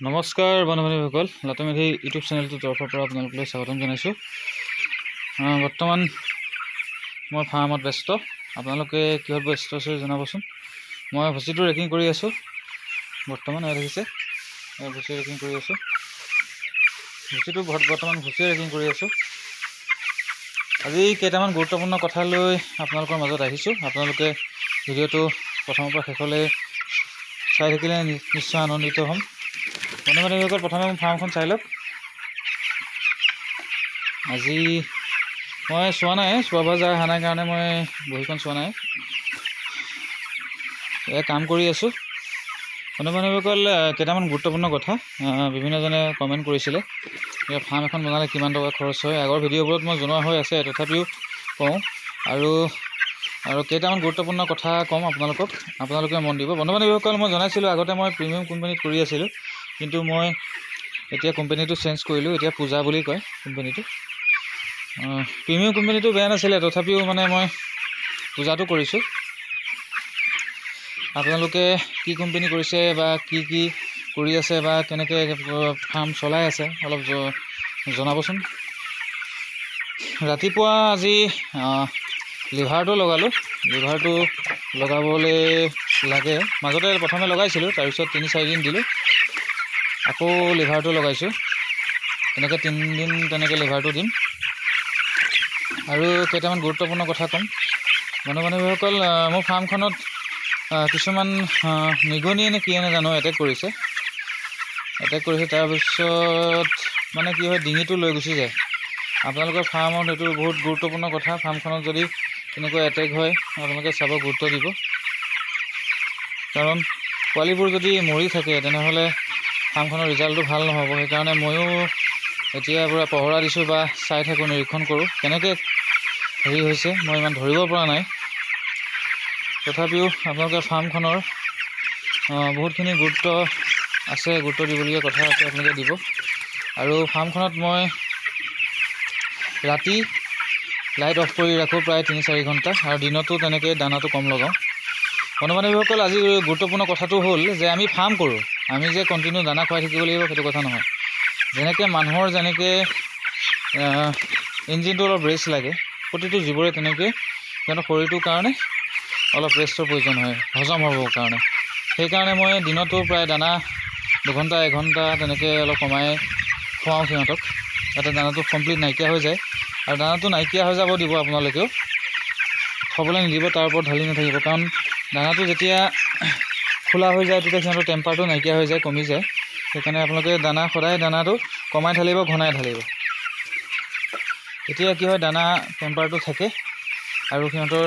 নমস্কাৰ বন্ধু-বান্ধৱীসকল, লাটমেধি ইউটিউব চেনেলটোৰ তৰফৰ পৰা আপোনালোকলৈ স্বাগতম জনাইছোঁ। বৰ্তমান মই ফাৰ্মত ব্যস্ত। আপোনালোকে কিহত ব্যস্ত আছে জনাবচোন। মই ভুচিটো ৰেকিং কৰি আছোঁ। বৰ্তমান দেখিছে ভুচি ৰেকিং কৰি আছোঁ। বৰ্তমান ভুচি ৰেকিং কৰি আছোঁ। আজি কেইটামান গুৰুত্বপূৰ্ণ কথা লৈ আপোনালোকৰ মাজত আহিছোঁ। আপোনালোকে ভিডিঅ'টো প্ৰথমৰ পৰা শেষলৈ চাই থাকিলে নিশ্চয় আনন্দিত হ'ম। বন্ধু-বান্ধৱীসকল, প্ৰথমে মোৰ ফাৰ্মখন চাই লওক। আজি মই চোৱা নাই, চোৱাব যায় অহা নাই কাৰণে মই বহীখন চোৱা নাই, কাম কৰি আছোঁ। বন্ধু-বান্ধৱীসকল, কেইটামান গুৰুত্বপূৰ্ণ কথা। বিভিন্নজনে কমেণ্ট কৰিছিলে যে ফাৰ্ম এখন বনালে কিমান টকা খৰচ হয়। আগৰ ভিডিঅ'বোৰত মই জনোৱা হৈ আছে, তথাপিও কওঁ আৰু কেইটামান গুৰুত্বপূৰ্ণ কথা ক'ম আপোনালোকে মন দিব। বন্ধু-বান্ধৱীসকল, মই জনাইছিলোঁ আগতে মই প্ৰিমিয়াম কোম্পানীত কৰি আছিলোঁ, কিন্তু মই এতিয়া কোম্পানীটো চেঞ্জ কৰিলোঁ। এতিয়া পূজা বুলি কয় কোম্পানীটো। প্ৰিমিয়াম কোম্পানীটো বেয়া নাছিলে, তথাপিও মানে মই পূজাটো কৰিছোঁ। আপোনালোকে কি কোম্পানী কৰিছে বা কি কৰি আছে বা কেনেকৈ ফাৰ্ম চলাই আছে অলপ জনাবচোন। ৰাতিপুৱা আজি লিভাৰটো লগালোঁ। লিভাৰটো লগাবলৈ লাগে, মাজতে প্ৰথমে লগাইছিলোঁ, তাৰপিছত 3-4 দিন দিলোঁ, আকৌ লিভাৰটো লগাইছোঁ। তেনেকৈ 3 দিন তেনেকৈ লিভাৰটো দিম। আৰু কেইটামান গুৰুত্বপূৰ্ণ কথা ক'ম। বন্ধু-বান্ধৱীসকল, মোৰ ফাৰ্মখনত কিছুমান নিগনি নে কি জানো এটেক কৰিছে। তাৰপিছত মানে কি হয়, ডিঙিটো লৈ গুচি যায়। আপোনালোকৰ ফাৰ্মত এইটো বহুত গুৰুত্বপূৰ্ণ কথা। ফাৰ্মখনত যদি তেনেকুৱা এটেক হয়, আপোনালোকে চাব, গুৰুত্ব দিব। কাৰণ পোৱালিবোৰ যদি মৰি থাকে তেনেহ'লে ফাৰ্মখনৰ ৰিজাল্টটো ভাল নহ'ব। সেইকাৰণে ময়ো এতিয়া পূৰা পহৰা দিছোঁ বা চাই থাকোঁ, নিৰীক্ষণ কৰোঁ কেনেকৈ হেৰি হৈছে। মই ইমান ধৰিব পৰা নাই, তথাপিও আপোনালোকে ফাৰ্মখনৰ বহুতখিনি গুৰুত্ব দিবলগীয়া কথা আছে, আপোনালোকে দিব। আৰু ফাৰ্মখনত মই ৰাতি লাইট অফ কৰি ৰাখোঁ প্ৰায় 3-4 ঘণ্টা, আৰু দিনতো তেনেকৈ দানাটো কম লগাওঁ। বন্ধু-বান্ধৱীসকল, আজি গুৰুত্বপূৰ্ণ কথাটো হ'ল যে আমি ফাৰ্ম কৰোঁ, আমি যে কণ্টিনিউ দানা খুৱাই থাকিব লাগিব সেইটো কথা নহয়। যেনেকৈ মানুহৰ ইঞ্জিনটো অলপ ৰেষ্ট লাগে, প্ৰতিটো জীৱৰে তেনেকৈ সিহঁতৰ শৰীৰটোৰ কাৰণে অলপ ৰেষ্টৰ প্ৰয়োজন হয়, হজম হ'বৰ কাৰণে। সেইকাৰণে মই দিনতো প্ৰায় দানা 2-1 ঘণ্টা তেনেকৈ অলপ কমাই খুৱাওঁ সিহঁতক, যাতে দানাটো কমপ্লিট নাইকিয়া হৈ যায়। আৰু দানাটো নাইকিয়া হৈ যাব দিব, আপোনালোকেও খাবলৈ নিদিব, তাৰ ওপৰত ঢালি নাথাকিব। কাৰণ দানাটো যেতিয়া খোলা হৈ যায় তেতিয়া সিহঁতৰ টেম্পাৰটো নাইকিয়া হৈ যায়, কমি যায়। সেইকাৰণে আপোনালোকে সদায় দানাটো কমাই ঢালিব, ঘনাই ঢালিব। তেতিয়া কি হয়, দানা টেম্পাৰটো থাকে আৰু সিহঁতৰ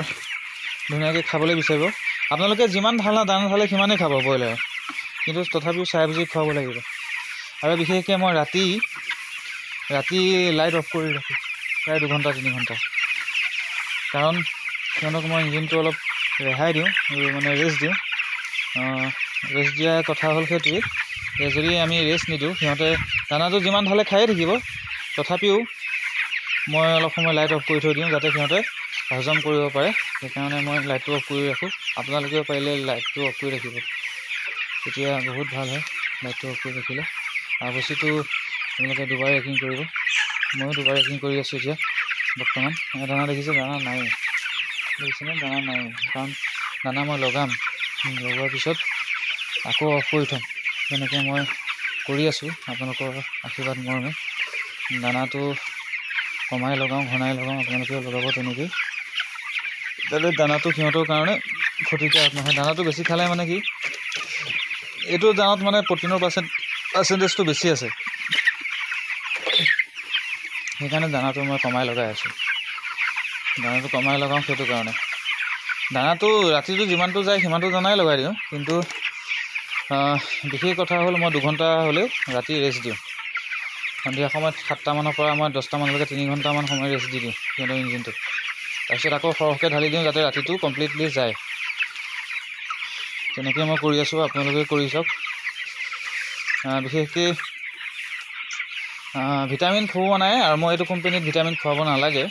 ধুনীয়াকৈ খাবলৈ বিচাৰিব। আপোনালোকে যিমান দানা ঢালে সিমানেই খাব ব্ৰইলাৰে, কিন্তু তথাপিও চাই বুজি খুৱাব লাগিব। আৰু বিশেষকৈ মই ৰাতি লাইট অফ কৰি ৰাখোঁ প্ৰায় 2-3 ঘণ্টা। কাৰণ সিহঁতক মই ইঞ্জিনটো অলপ ৰেহাই দিওঁ, মানে ৰেষ্ট দিওঁ। ৰেষ্ট দিয়া কথা হ'ল সেইটোৱেই যে যদি আমি ৰেষ্ট নিদিওঁ, সিহঁতে দানাটো যিমান ঢালে খায়ে থাকিব, তথাপিও মই অলপ সময় লাইট অফ কৰি থৈ দিওঁ, যাতে সিহঁতে হজম কৰিব পাৰে। সেইকাৰণে মই লাইটটো অফ কৰি ৰাখোঁ। আপোনালোকেও পাৰিলে লাইটটো অফ কৰি ৰাখিব, তেতিয়া বহুত ভাল হয় লাইটটো অফ কৰি ৰাখিলে। আৰু ভুচিটো আপোনালোকে 2বাৰ ৰেকিং কৰিব। ময়ো 2বাৰ ৰেকিং কৰি আছোঁ এতিয়া বৰ্তমান। দানা দেখিছে, দানা নাই, দেখিছেনে? দানা নাই, কাৰণ দানা মই লগোৱাৰ পিছত আকৌ অফ কৰি থ'ম। তেনেকৈ মই কৰি আছোঁ আপোনালোকৰ আশীৰ্বাদ মৰ্মে। দানাটো কমাই লগাওঁ, ঘনাই লগাওঁ, আপোনালোকেও লগাব তেনেকৈ, যাতে দানাটো সিহঁতৰ কাৰণে ক্ষতিকাৰক নহয়। দানাটো বেছি খালে মানে কি, এইটো দানাত মানে প্ৰটিনৰ পাৰ্চেণ্টেজটো বেছি আছে। সেইকাৰণে দানাটো মই কমাই লগাই আছোঁ। সেইটো কাৰণে দানাটো ৰাতিটো যিমানটো যায় সিমানটো দানাই লগাই দিওঁ। কিন্তু বিশেষ কথা হ'ল, মই 2 ঘণ্টা হ'লেও ৰাতি ৰেষ্ট দিওঁ। সন্ধিয়া সময়ত 7টা মানৰ পৰা মই 10টা মানলৈকে 3 ঘণ্টামান সময় ৰেষ্ট দি দিওঁ সিহঁতৰ ইঞ্জিনটোত। তাৰপিছত আকৌ সৰহকৈ ঢালি দিওঁ, যাতে ৰাতিটো কমপ্লিটলি যায়। তেনেকৈ মই কৰি আছোঁ, আপোনালোকে কৰি চাওক। বিশেষকৈ ভিটামিন খুওৱা নাই, আৰু মই এইটো কোম্পানীত ভিটামিন খুৱাব নালাগে।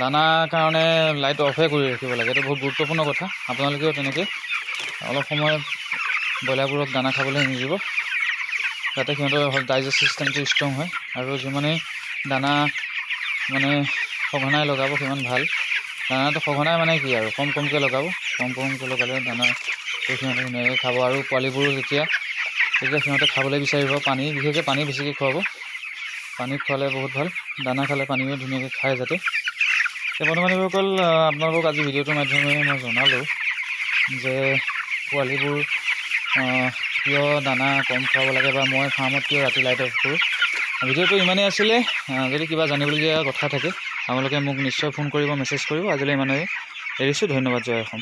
দানাৰ কাৰণে লাইট অফে কৰি ৰাখিব লাগে, এইটো বহুত গুৰুত্বপূৰ্ণ কথা। আপোনালোকেও তেনেকৈ অলপ সময় ব্ৰইলাৰবোৰক দানা খাবলৈ নিদিব। যাতে সিহঁতৰ ডাইজেষ্ট চিষ্টেমটো ষ্ট্ৰং হয়। আৰু যিমানেই দানা মানে সঘনাই লগাব সিমান ভাল। দানাটো সঘনাই মানে কি আৰু কমকৈ লগাব, কমকৈ লগালে দানাটো সিহঁতে ধুনীয়াকৈ খাব। আৰু পোৱালিবোৰো যেতিয়া সিহঁতে খাবলৈ বিচাৰিব, বিশেষকৈ পানী বেছিকৈ খুৱাব। পানী খোৱালে বহুত ভাল, দানা খালে পানীও ধুনীয়াকৈ খায় যাতে। বন্ধু বান্ধৱীসকল, আপোনালোকক আজি ভিডিঅ'টোৰ মাধ্যমেৰে মই জনালোঁ যে পোৱালিবোৰ কিয় দানা কম খুৱাব লাগে বা মই ফাৰ্মত কিয় ৰাতি লাইট অফ কৰোঁ। ভিডিঅ'টো ইমানেই আছিলে। যদি কিবা জানিবলগীয়া কথা থাকে আপোনালোকে মোক নিশ্চয় ফোন কৰিব, মেছেজ কৰিব। আজিলৈ ইমানেই এৰিছোঁ। ধন্যবাদ। জয় অসম।